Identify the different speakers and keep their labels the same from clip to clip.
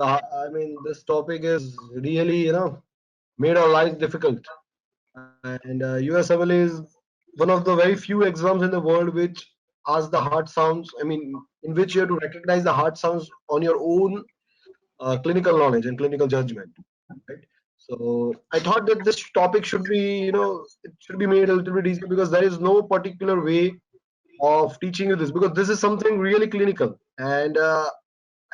Speaker 1: I mean, this topic is really, made our lives difficult. And USMLE is one of the very few exams in the world which ask the hard sounds. I mean, in which you have to recognize the hard sounds on your own clinical knowledge and clinical judgment. Right. So I thought that this topic should be, it should be made a little bit easier because there is no particular way of teaching you this because this is something really clinical. And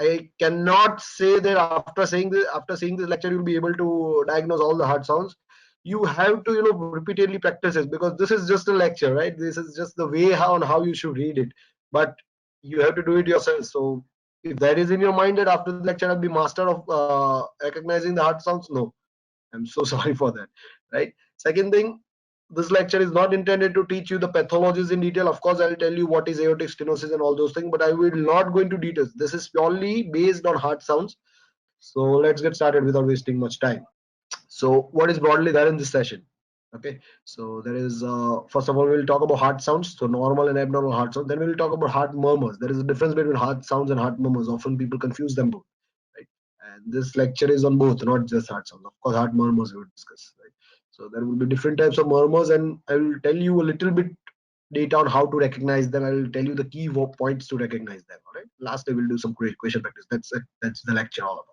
Speaker 1: I cannot say that after seeing this lecture you'll be able to diagnose all the hard sounds. You have to repeatedly practice it because this is just a lecture, right? This is just the way how you should read it, but you have to do it yourself. So if that is in your mind that after the lecture I'll be master of recognizing the hard sounds, no, I'm so sorry for that, right? Second thing, this lecture is not intended to teach you the pathologies in detail. Of course, I'll tell you what is aortic stenosis and all those things, but I will not go into details. This is purely based on heart sounds. So let's get started without wasting much time. So what is broadly there in this session? Okay, so there is first of all we'll talk about heart sounds, so normal and abnormal heart sounds. Then we'll talk about heart murmurs. There is a difference between heart sounds and heart murmurs. Often people confuse them both, right? And this lecture is on both, not just heart sounds. Of course, heart murmurs we will discuss, right? So there will be different types of murmurs, and I will tell you a little bit data on how to recognize them. I will tell you the key points to recognize them. All right. Last, I will do some question practice. That's it. That's the lecture all about.